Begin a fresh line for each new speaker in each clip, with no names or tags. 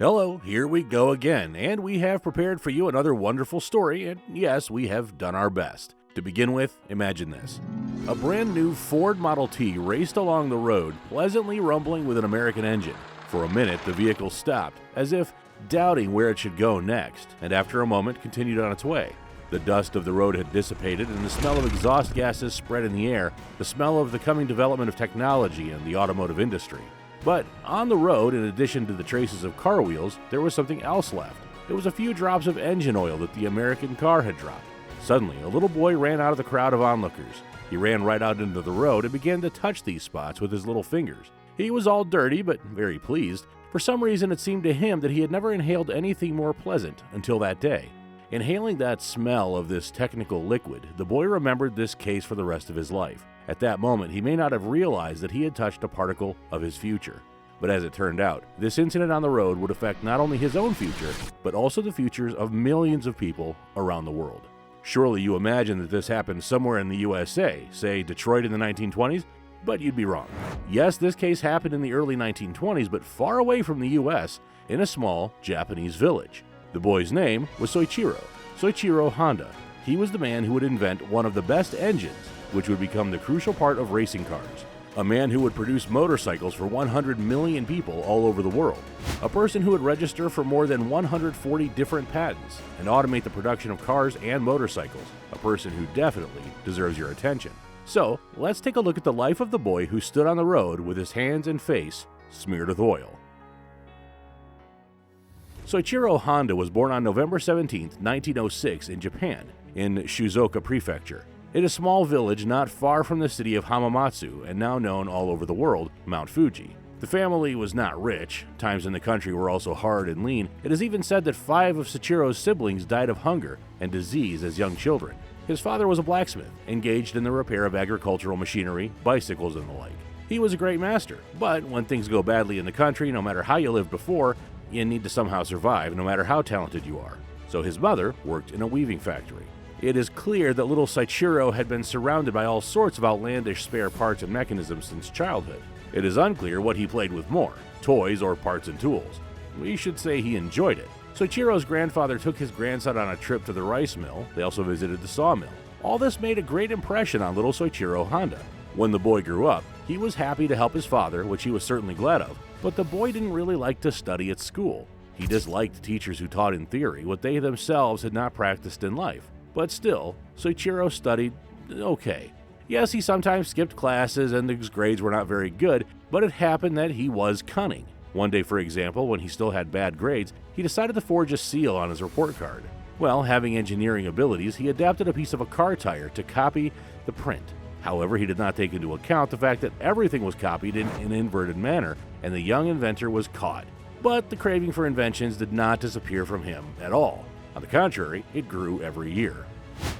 Hello, here we go again, and we have prepared for you another wonderful story, and yes, we have done our best. To begin with, imagine this. A brand new Ford Model T raced along the road, pleasantly rumbling with an American engine. For a minute, the vehicle stopped, as if doubting where it should go next, and after a moment continued on its way. The dust of the road had dissipated, and the smell of exhaust gases spread in the air, the smell of the coming development of technology in the automotive industry. But on the road, in addition to the traces of car wheels, there was something else left. It was a few drops of engine oil that the American car had dropped. Suddenly, a little boy ran out of the crowd of onlookers. He ran right out into the road and began to touch these spots with his little fingers. He was all dirty, but very pleased. For some reason, it seemed to him that he had never inhaled anything more pleasant until that day. Inhaling that smell of this technical liquid, the boy remembered this case for the rest of his life. At that moment, he may not have realized that he had touched a particle of his future. But as it turned out, this incident on the road would affect not only his own future, but also the futures of millions of people around the world. Surely you imagine that this happened somewhere in the USA, say Detroit in the 1920s? But you'd be wrong. Yes, this case happened in the early 1920s, but far away from the US, in a small Japanese village. The boy's name was Soichiro Honda. He was the man who would invent one of the best engines, which would become the crucial part of racing cars. A man who would produce motorcycles for 100 million people all over the world. A person who would register for more than 140 different patents and automate the production of cars and motorcycles. A person who definitely deserves your attention. So, let's take a look at the life of the boy who stood on the road with his hands and face smeared with oil. Soichiro Honda was born on November 17, 1906 in Japan, in Shizuoka Prefecture. It is a small village not far from the city of Hamamatsu and now known all over the world, Mount Fuji. The family was not rich. Times in the country were also hard and lean. It is even said that 5 of Soichiro's siblings died of hunger and disease as young children. His father was a blacksmith, engaged in the repair of agricultural machinery, bicycles, and the like. He was a great master, but when things go badly in the country, no matter how you lived before, you need to somehow survive, no matter how talented you are. So his mother worked in a weaving factory. It is clear that little Soichiro had been surrounded by all sorts of outlandish spare parts and mechanisms since childhood. It is unclear what he played with more, toys or parts and tools. We should say he enjoyed it. Soichiro's grandfather took his grandson on a trip to the rice mill. They also visited the sawmill. All this made a great impression on little Soichiro Honda. When the boy grew up, he was happy to help his father, which he was certainly glad of, but the boy didn't really like to study at school. He disliked teachers who taught in theory what they themselves had not practiced in life. But still, Soichiro studied okay. Yes, he sometimes skipped classes and his grades were not very good, but it happened that he was cunning. One day, for example, when he still had bad grades, he decided to forge a seal on his report card. Well, having engineering abilities, he adapted a piece of a car tire to copy the print. However, he did not take into account the fact that everything was copied in an inverted manner, and the young inventor was caught. But the craving for inventions did not disappear from him at all. On the contrary, it grew every year.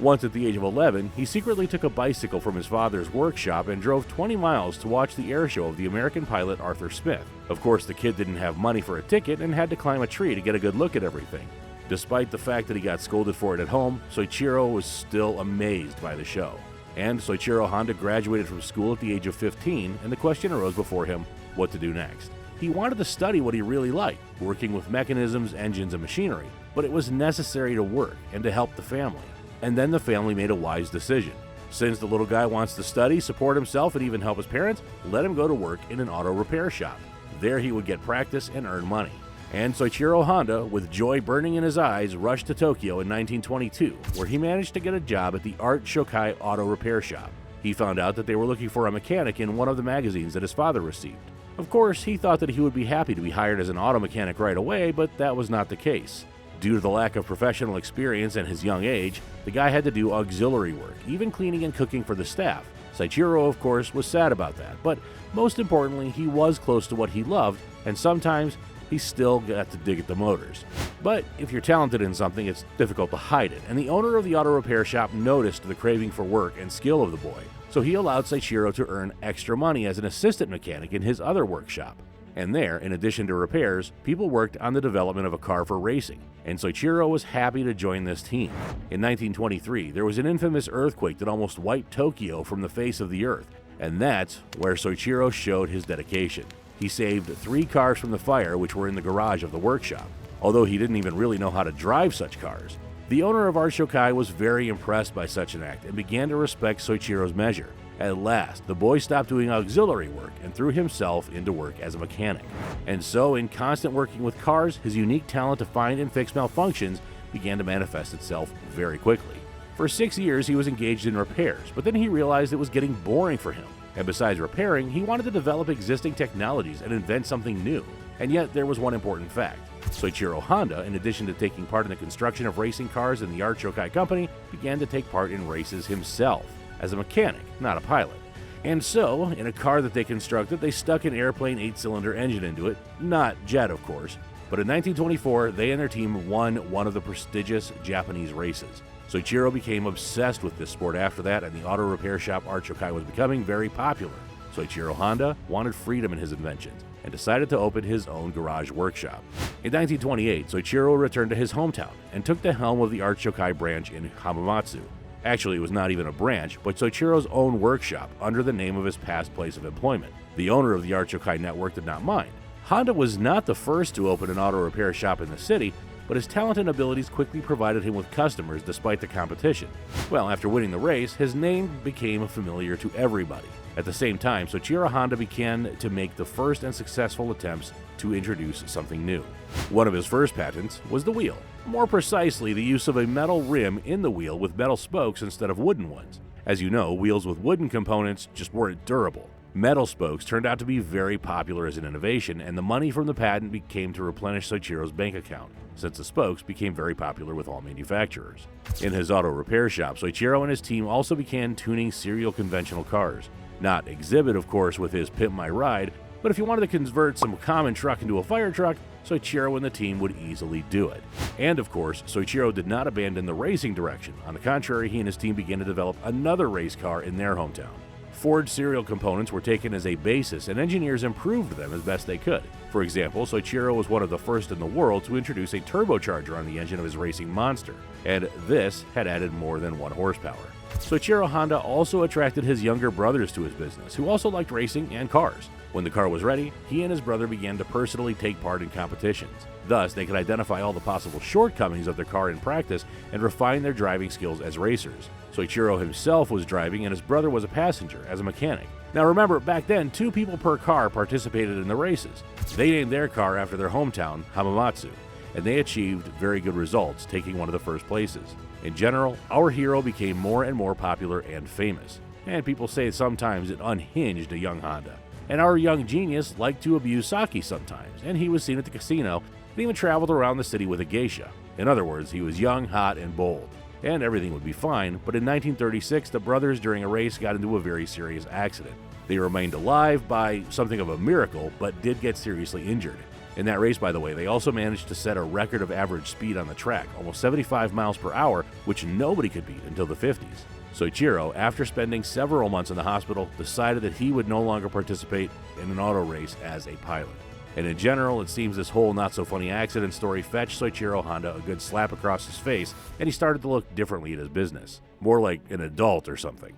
Once at the age of 11, he secretly took a bicycle from his father's workshop and drove 20 miles to watch the air show of the American pilot Arthur Smith. Of course, the kid didn't have money for a ticket and had to climb a tree to get a good look at everything. Despite the fact that he got scolded for it at home, Soichiro was still amazed by the show. And Soichiro Honda graduated from school at the age of 15, and the question arose before him what to do next. He wanted to study what he really liked, working with mechanisms, engines, and machinery, but it was necessary to work and to help the family. And then the family made a wise decision. Since the little guy wants to study, support himself, and even help his parents, let him go to work in an auto repair shop. There he would get practice and earn money. And Soichiro Honda, with joy burning in his eyes, rushed to Tokyo in 1922, where he managed to get a job at the Art Shokai Auto Repair Shop. He found out that they were looking for a mechanic in one of the magazines that his father received. Of course, he thought that he would be happy to be hired as an auto mechanic right away, but that was not the case. Due to the lack of professional experience and his young age, the guy had to do auxiliary work, even cleaning and cooking for the staff. Soichiro, of course, was sad about that, but most importantly, he was close to what he loved, and sometimes he still got to dig at the motors. But if you're talented in something, it's difficult to hide it, and the owner of the auto repair shop noticed the craving for work and skill of the boy, so he allowed Soichiro to earn extra money as an assistant mechanic in his other workshop. And there, in addition to repairs, people worked on the development of a car for racing, and Soichiro was happy to join this team. In 1923, there was an infamous earthquake that almost wiped Tokyo from the face of the earth, and that's where Soichiro showed his dedication. He saved 3 cars from the fire which were in the garage of the workshop, although he didn't even really know how to drive such cars. The owner of Art Shokai was very impressed by such an act and began to respect Soichiro's measure. At last, the boy stopped doing auxiliary work and threw himself into work as a mechanic. And so, in constant working with cars, his unique talent to find and fix malfunctions began to manifest itself very quickly. For 6 years, he was engaged in repairs, but then he realized it was getting boring for him. And besides repairing, he wanted to develop existing technologies and invent something new. And yet, there was one important fact. Soichiro Honda, in addition to taking part in the construction of racing cars in the Art Shokai company, began to take part in races himself, as a mechanic, not a pilot. And so, in a car that they constructed, they stuck an airplane 8-cylinder engine into it, not jet of course, but in 1924, they and their team won one of the prestigious Japanese races. Soichiro became obsessed with this sport after that, and the auto repair shop Art Shokai was becoming very popular. Soichiro Honda wanted freedom in his inventions and decided to open his own garage workshop. In 1928, Soichiro returned to his hometown and took the helm of the Art Shokai branch in Hamamatsu. Actually, it was not even a branch, but Soichiro's own workshop under the name of his past place of employment. The owner of the Art Shokai network did not mind. Honda was not the first to open an auto repair shop in the city, but his talent and abilities quickly provided him with customers despite the competition. Well, after winning the race, his name became familiar to everybody. At the same time, Soichiro Honda began to make the first and successful attempts to introduce something new. One of his first patents was the wheel. More precisely, the use of a metal rim in the wheel with metal spokes instead of wooden ones. As you know, wheels with wooden components just weren't durable. Metal spokes turned out to be very popular as an innovation, and the money from the patent became to replenish Soichiro's bank account, since the spokes became very popular with all manufacturers. In his auto repair shop, Soichiro and his team also began tuning serial conventional cars. Not Exhibit, of course, with his Pimp My Ride, but if you wanted to convert some common truck into a fire truck, Soichiro and the team would easily do it. And of course, Soichiro did not abandon the racing direction. On the contrary, he and his team began to develop another race car in their hometown. Ford serial components were taken as a basis, and engineers improved them as best they could. For example, Soichiro was one of the first in the world to introduce a turbocharger on the engine of his racing monster, and this had added more than 1 horsepower. Soichiro Honda also attracted his younger brothers to his business, who also liked racing and cars. When the car was ready, he and his brother began to personally take part in competitions. Thus, they could identify all the possible shortcomings of their car in practice and refine their driving skills as racers. Soichiro himself was driving and his brother was a passenger as a mechanic. Now remember, back then, 2 people per car participated in the races. They named their car after their hometown, Hamamatsu, and they achieved very good results, taking one of the first places. In general, our hero became more and more popular and famous, and people say sometimes it unhinged a young Honda. And our young genius liked to abuse sake sometimes, and he was seen at the casino and even traveled around the city with a geisha. In other words, he was young, hot, and bold. And everything would be fine, but in 1936, the brothers during a race got into a very serious accident. They remained alive by something of a miracle, but did get seriously injured. In that race, by the way, they also managed to set a record of average speed on the track, almost 75 miles per hour, which nobody could beat until the 50s. Soichiro, after spending several months in the hospital, decided that he would no longer participate in an auto race as a pilot. And in general, it seems this whole not-so-funny accident story fetched Soichiro Honda a good slap across his face, and he started to look differently at his business. More like an adult or something.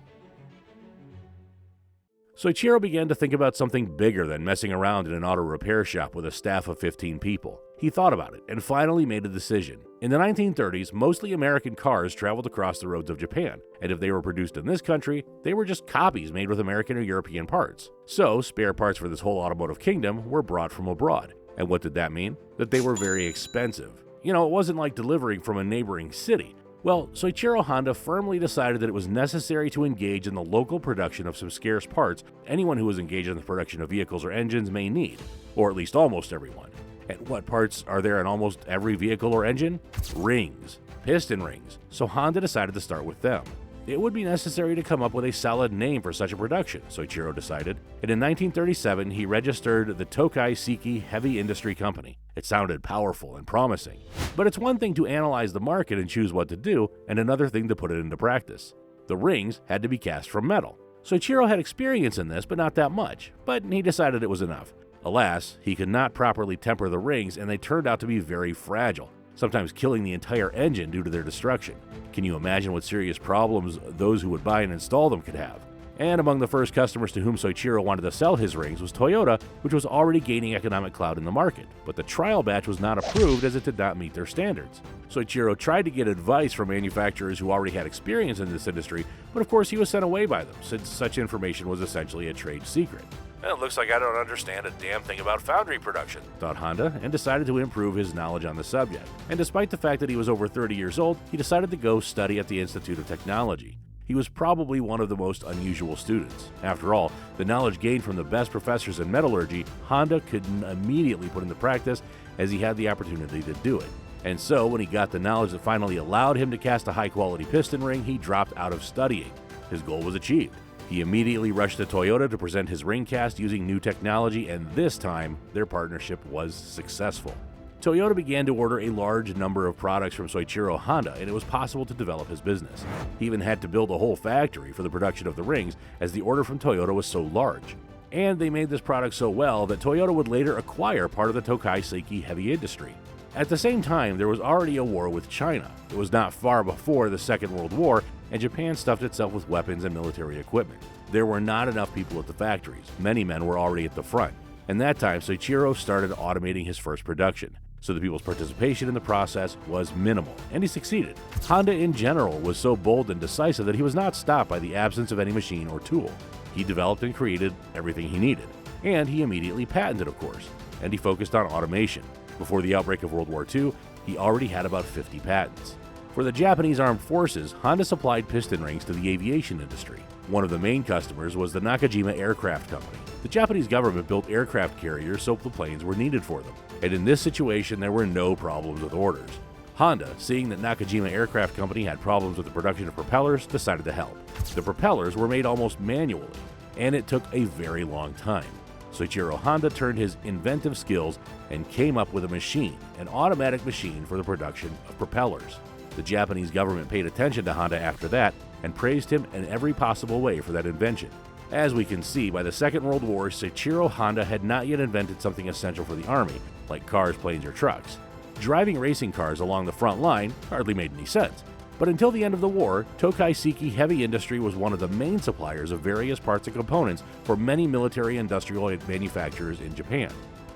Soichiro began to think about something bigger than messing around in an auto repair shop with a staff of 15 people. He thought about it and finally made a decision. In the 1930s, mostly American cars traveled across the roads of Japan, and if they were produced in this country, they were just copies made with American or European parts. So, spare parts for this whole automotive kingdom were brought from abroad. And what did that mean? That they were very expensive. You know, it wasn't like delivering from a neighboring city. Well, Soichiro Honda firmly decided that it was necessary to engage in the local production of some scarce parts anyone who was engaged in the production of vehicles or engines may need, or at least almost everyone. And what parts are there in almost every vehicle or engine? Rings. Piston rings. So Honda decided to start with them. It would be necessary to come up with a solid name for such a production, Soichiro decided, and in 1937 he registered the Tokai Seiki Heavy Industry Company. It sounded powerful and promising. But it's one thing to analyze the market and choose what to do, and another thing to put it into practice. The rings had to be cast from metal. Soichiro had experience in this, but not that much, but he decided it was enough. Alas, he could not properly temper the rings, and they turned out to be very fragile, sometimes killing the entire engine due to their destruction. Can you imagine what serious problems those who would buy and install them could have? And among the first customers to whom Soichiro wanted to sell his rings was Toyota, which was already gaining economic clout in the market, but the trial batch was not approved as it did not meet their standards. Soichiro tried to get advice from manufacturers who already had experience in this industry, but of course he was sent away by them, since such information was essentially a trade secret. It looks like I don't understand a damn thing about foundry production, thought Honda, and decided to improve his knowledge on the subject. And despite the fact that he was over 30 years old, he decided to go study at the Institute of Technology. He was probably one of the most unusual students. After all, the knowledge gained from the best professors in metallurgy, Honda couldn't immediately put into practice as he had the opportunity to do it. And so, when he got the knowledge that finally allowed him to cast a high-quality piston ring, he dropped out of studying. His goal was achieved. He immediately rushed to Toyota to present his ring cast using new technology, and this time, their partnership was successful. Toyota began to order a large number of products from Soichiro Honda, and it was possible to develop his business. He even had to build a whole factory for the production of the rings, as the order from Toyota was so large. And they made this product so well that Toyota would later acquire part of the Tokai Seiki heavy industry. At the same time, there was already a war with China. It was not far before the Second World War, and Japan stuffed itself with weapons and military equipment. There were not enough people at the factories. Many men were already at the front. And that time, Soichiro started automating his first production, so the people's participation in the process was minimal, and he succeeded. Honda in general was so bold and decisive that he was not stopped by the absence of any machine or tool. He developed and created everything he needed, and he immediately patented, of course, and he focused on automation. Before the outbreak of World War II, he already had about 50 patents. For the Japanese armed forces, Honda supplied piston rings to the aviation industry. One of the main customers was the Nakajima Aircraft Company. The Japanese government built aircraft carriers so the planes were needed for them, and in this situation there were no problems with orders. Honda, seeing that Nakajima Aircraft Company had problems with the production of propellers, decided to help. The propellers were made almost manually, and it took a very long time. Soichiro Honda turned his inventive skills and came up with a machine, an automatic machine for the production of propellers. The Japanese government paid attention to Honda after that and praised him in every possible way for that invention. As we can see, by the Second World War, Soichiro Honda had not yet invented something essential for the army, like cars, planes, or trucks. Driving racing cars along the front line hardly made any sense. But until the end of the war, Tokai Seiki Heavy Industry was one of the main suppliers of various parts and components for many military industrial manufacturers in Japan.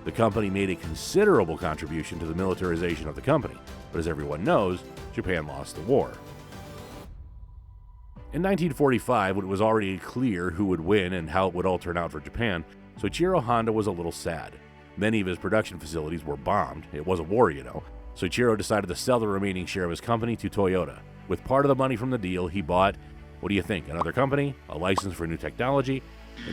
The company made a considerable contribution to the militarization of the company, but as everyone knows, Japan lost the war. In 1945, when it was already clear who would win and how it would all turn out for Japan, Soichiro Honda was a little sad. Many of his production facilities were bombed. It was a war, you know. Soichiro decided to sell the remaining share of his company to Toyota. With part of the money from the deal, he bought, what do you think, another company? A license for new technology?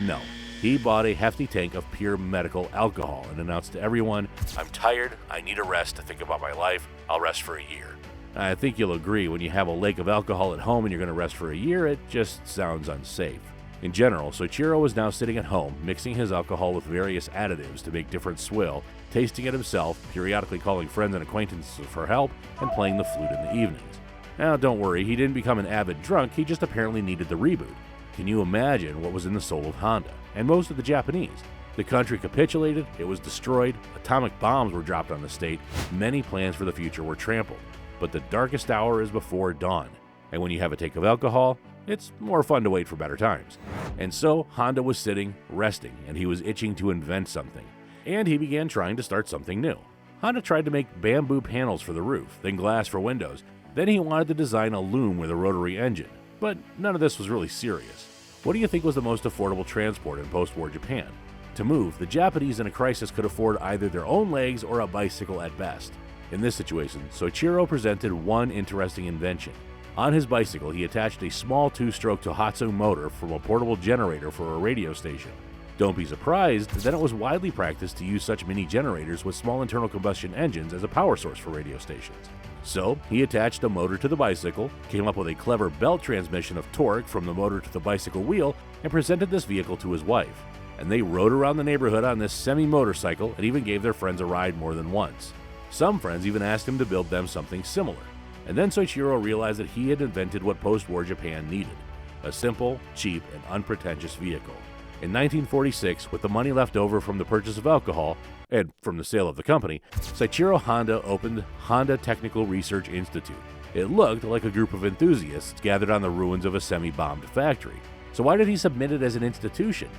No. He bought a hefty tank of pure medical alcohol and announced to everyone, "I'm tired, I need a rest to think about my life, I'll rest for a year." I think you'll agree, when you have a lake of alcohol at home and you're going to rest for a year, it just sounds unsafe. In general, Soichiro was now sitting at home, mixing his alcohol with various additives to make different swill, tasting it himself, periodically calling friends and acquaintances for help, and playing the flute in the evenings. Now, don't worry, he didn't become an avid drunk, he just apparently needed the reboot. Can you imagine what was in the soul of Honda, and most of the Japanese? The country capitulated, it was destroyed, atomic bombs were dropped on the state, many plans for the future were trampled. But the darkest hour is before dawn, and when you have a tank of alcohol, it's more fun to wait for better times. And so, Honda was sitting, resting, and he was itching to invent something. And he began trying to start something new. Honda tried to make bamboo panels for the roof, then glass for windows. Then he wanted to design a loom with a rotary engine. But none of this was really serious. What do you think was the most affordable transport in post-war Japan? To move, the Japanese in a crisis could afford either their own legs or a bicycle at best. In this situation, Soichiro presented one interesting invention. On his bicycle, he attached a small two-stroke Tohatsu motor from a portable generator for a radio station. Don't be surprised that it was widely practiced to use such mini generators with small internal combustion engines as a power source for radio stations. So, he attached a motor to the bicycle, came up with a clever belt transmission of torque from the motor to the bicycle wheel, and presented this vehicle to his wife. And they rode around the neighborhood on this semi-motorcycle and even gave their friends a ride more than once. Some friends even asked him to build them something similar. And then Soichiro realized that he had invented what post-war Japan needed: a simple, cheap, and unpretentious vehicle. In 1946, with the money left over from the purchase of alcohol, and from the sale of the company, Soichiro Honda opened Honda Technical Research Institute. It looked like a group of enthusiasts gathered on the ruins of a semi-bombed factory. So why did he submit it as an institution?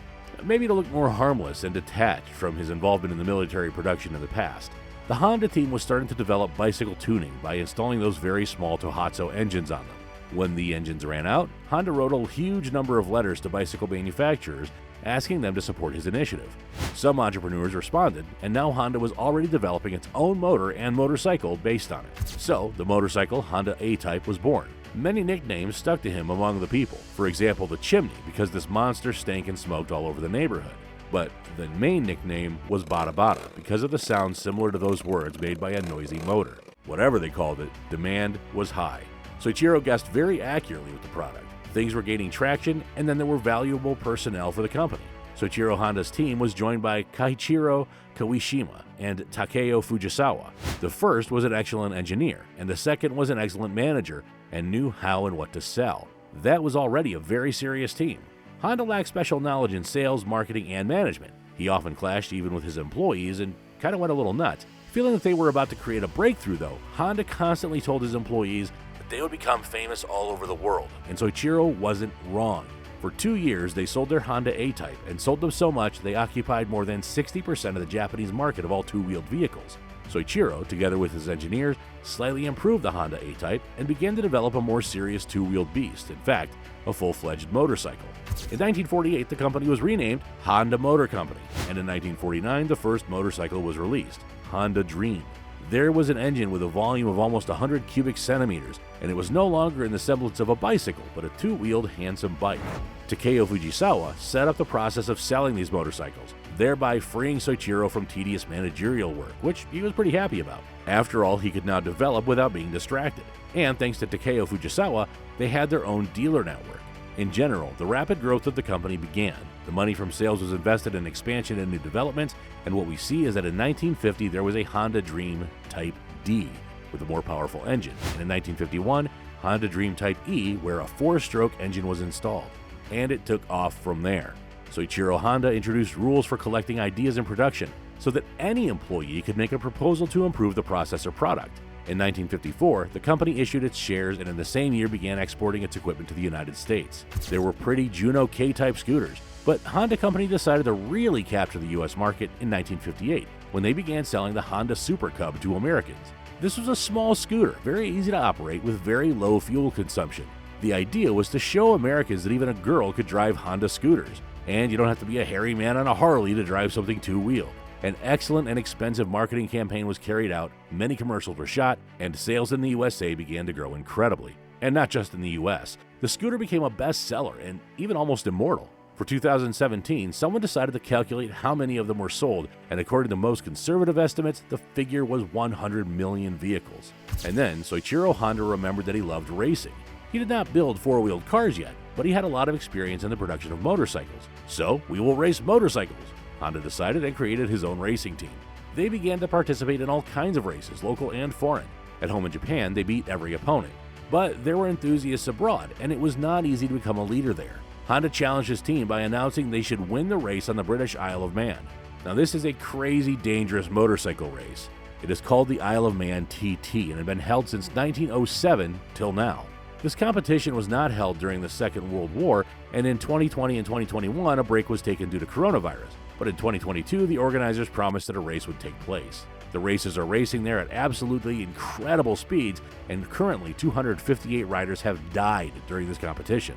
Maybe to look more harmless and detached from his involvement in the military production in the past. The Honda team was starting to develop bicycle tuning by installing those very small Tohatsu engines on them. When the engines ran out, Honda wrote a huge number of letters to bicycle manufacturers asking them to support his initiative. Some entrepreneurs responded, and now Honda was already developing its own motor and motorcycle based on it. So, the motorcycle Honda A-Type was born. Many nicknames stuck to him among the people. For example, the Chimney, because this monster stank and smoked all over the neighborhood. But the main nickname was Bada Bada, because of the sound similar to those words made by a noisy motor. Whatever they called it, demand was high. Soichiro guessed very accurately with the product. Things were gaining traction, and then there were valuable personnel for the company. Soichiro Honda's team was joined by Keiichiro Kawashima and Takeo Fujisawa. The first was an excellent engineer, and the second was an excellent manager and knew how and what to sell. That was already a very serious team. Honda lacked special knowledge in sales, marketing, and management. He often clashed even with his employees and kind of went a little nuts. Feeling that they were about to create a breakthrough, though, Honda constantly told his employees that they would become famous all over the world, and Soichiro wasn't wrong. For 2 years, they sold their Honda A-Type and sold them so much they occupied more than 60% of the Japanese market of all two-wheeled vehicles. Soichiro, together with his engineers, slightly improved the Honda A-Type and began to develop a more serious two-wheeled beast, in fact, a full-fledged motorcycle. In 1948, the company was renamed Honda Motor Company, and in 1949, the first motorcycle was released, Honda Dream. There was an engine with a volume of almost 100 cubic centimeters, and it was no longer in the semblance of a bicycle, but a two-wheeled handsome bike. Takeo Fujisawa set up the process of selling these motorcycles, thereby freeing Soichiro from tedious managerial work, which he was pretty happy about. After all, he could now develop without being distracted. And thanks to Takeo Fujisawa, they had their own dealer network. In general, the rapid growth of the company began. The money from sales was invested in expansion and new developments, and what we see is that in 1950 there was a Honda Dream Type D with a more powerful engine, and in 1951, Honda Dream Type E, where a 4-stroke engine was installed. And it took off from there. Soichiro Honda introduced rules for collecting ideas in production so that any employee could make a proposal to improve the process or product. In 1954, the company issued its shares and in the same year began exporting its equipment to the United States. There were pretty Juno K-type scooters, but Honda Company decided to really capture the US market in 1958 when they began selling the Honda Super Cub to Americans. This was a small scooter, very easy to operate with very low fuel consumption. The idea was to show Americans that even a girl could drive Honda scooters, and you don't have to be a hairy man on a Harley to drive something two-wheeled. An excellent and expensive marketing campaign was carried out, many commercials were shot, and sales in the USA began to grow incredibly. And not just in the US. The scooter became a bestseller and even almost immortal. For 2017, someone decided to calculate how many of them were sold, and according to most conservative estimates, the figure was 100 million vehicles. And then Soichiro Honda remembered that he loved racing. He did not build four-wheeled cars yet, but he had a lot of experience in the production of motorcycles. So, we will race motorcycles, Honda decided, and created his own racing team. They began to participate in all kinds of races, local and foreign. At home in Japan, they beat every opponent. But there were enthusiasts abroad, and it was not easy to become a leader there. Honda challenged his team by announcing they should win the race on the British Isle of Man. Now this is a crazy dangerous motorcycle race. It is called the Isle of Man TT and had been held since 1907 till now. This competition was not held during the Second World War, and in 2020 and 2021 a break was taken due to coronavirus. But in 2022, the organizers promised that a race would take place. The races are racing there at absolutely incredible speeds, and currently 258 riders have died during this competition.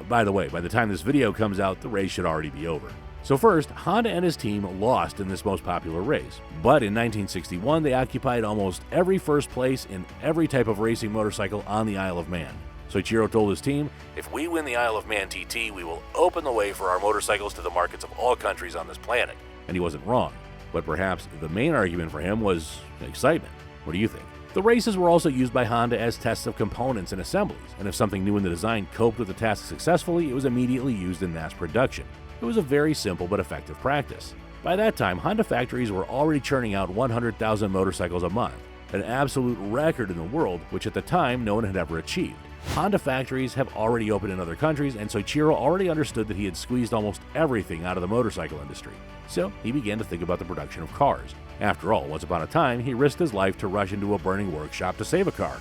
By the way, by the time this video comes out, the race should already be over. So first, Honda and his team lost in this most popular race. But in 1961, they occupied almost every first place in every type of racing motorcycle on the Isle of Man. Soichiro told his team, "If we win the Isle of Man TT, we will open the way for our motorcycles to the markets of all countries on this planet." And he wasn't wrong. But perhaps the main argument for him was excitement. What do you think? The races were also used by Honda as tests of components and assemblies, and if something new in the design coped with the task successfully, it was immediately used in mass production. It was a very simple but effective practice. By that time, Honda factories were already churning out 100,000 motorcycles a month, an absolute record in the world, which at the time no one had ever achieved. Honda factories have already opened in other countries, and Soichiro already understood that he had squeezed almost everything out of the motorcycle industry. So he began to think about the production of cars. After all, once upon a time, he risked his life to rush into a burning workshop to save a car.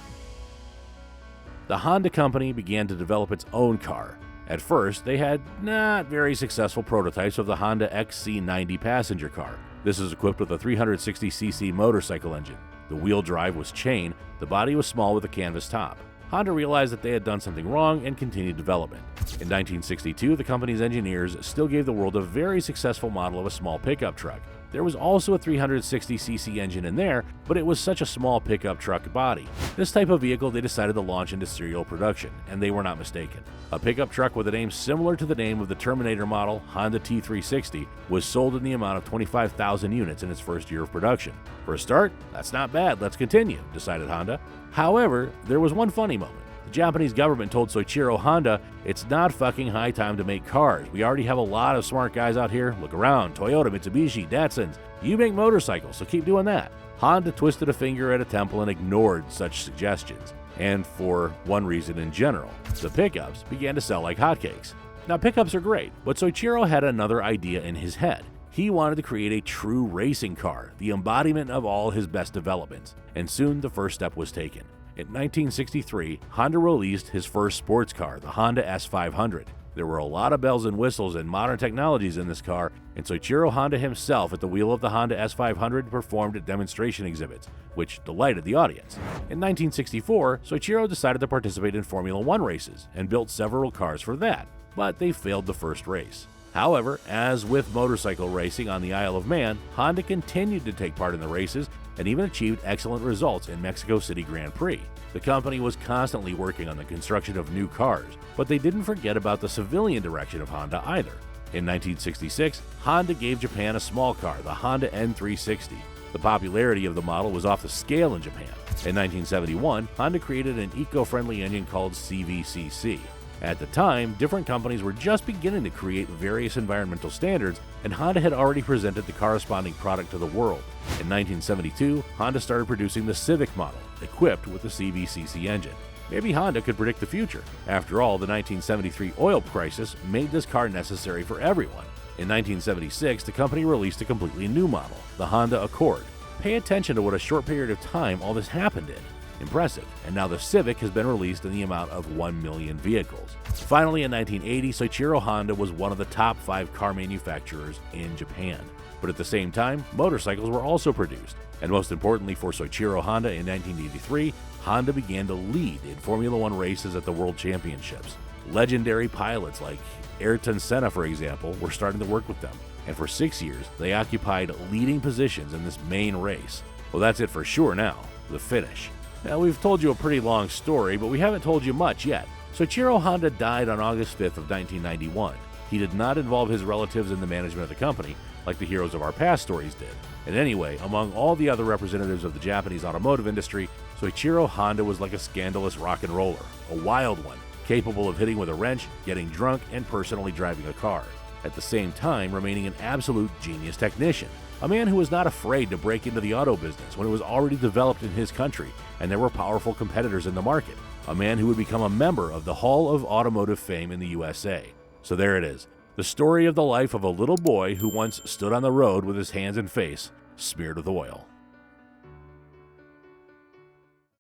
The Honda company began to develop its own car. At first, they had not very successful prototypes of the Honda XC90 passenger car. This is equipped with a 360cc motorcycle engine. The wheel drive was chain, the body was small with a canvas top. Honda realized that they had done something wrong and continued development. In 1962, the company's engineers still gave the world a very successful model of a small pickup truck. There was also a 360cc engine in there, but it was such a small pickup truck body. This type of vehicle they decided to launch into serial production, and they were not mistaken. A pickup truck with a name similar to the name of the Terminator model, Honda T360, was sold in the amount of 25,000 units in its first year of production. For a start, that's not bad, let's continue, decided Honda. However, there was one funny moment. The Japanese government told Soichiro Honda, "It's not fucking high time to make cars. We already have a lot of smart guys out here. Look around, Toyota, Mitsubishi, Datsuns. You make motorcycles, so keep doing that." Honda twisted a finger at a temple and ignored such suggestions. And for one reason in general, the pickups began to sell like hotcakes. Now, pickups are great, but Soichiro had another idea in his head. He wanted to create a true racing car, the embodiment of all his best developments, and soon the first step was taken. In 1963, Honda released his first sports car, the Honda S500. There were a lot of bells and whistles and modern technologies in this car, and Soichiro Honda himself at the wheel of the Honda S500 performed at demonstration exhibits, which delighted the audience. In 1964, Soichiro decided to participate in Formula One races and built several cars for that, but they failed the first race. However, as with motorcycle racing on the Isle of Man, Honda continued to take part in the races and even achieved excellent results in Mexico City Grand Prix. The company was constantly working on the construction of new cars, but they didn't forget about the civilian direction of Honda either. In 1966, Honda gave Japan a small car, the Honda N360. The popularity of the model was off the scale in Japan. In 1971, Honda created an eco-friendly engine called CVCC. At the time, different companies were just beginning to create various environmental standards, and Honda had already presented the corresponding product to the world. In 1972, Honda started producing the Civic model, equipped with the CVCC engine. Maybe Honda could predict the future. After all, the 1973 oil crisis made this car necessary for everyone. In 1976, the company released a completely new model, the Honda Accord. Pay attention to what a short period of time all this happened in. Impressive, and now the Civic has been released in the amount of 1 million vehicles. Finally, in 1980, Soichiro Honda was one of the top 5 car manufacturers in Japan. But at the same time, motorcycles were also produced. And most importantly for Soichiro Honda, in 1983, Honda began to lead in Formula One races at the World Championships. Legendary pilots like Ayrton Senna, for example, were starting to work with them. And for 6 years, they occupied leading positions in this main race. Well, that's it for sure now, the finish. Now, we've told you a pretty long story, but we haven't told you much yet. Soichiro Honda died on August 5th of 1991. He did not involve his relatives in the management of the company, like the heroes of our past stories did. And anyway, among all the other representatives of the Japanese automotive industry, Soichiro Honda was like a scandalous rock and roller, a wild one, capable of hitting with a wrench, getting drunk, and personally driving a car. At the same time, remaining an absolute genius technician. A man who was not afraid to break into the auto business when it was already developed in his country and there were powerful competitors in the market. A man who would become a member of the Hall of Automotive Fame in the USA. So there it is, the story of the life of a little boy who once stood on the road with his hands and face smeared with oil.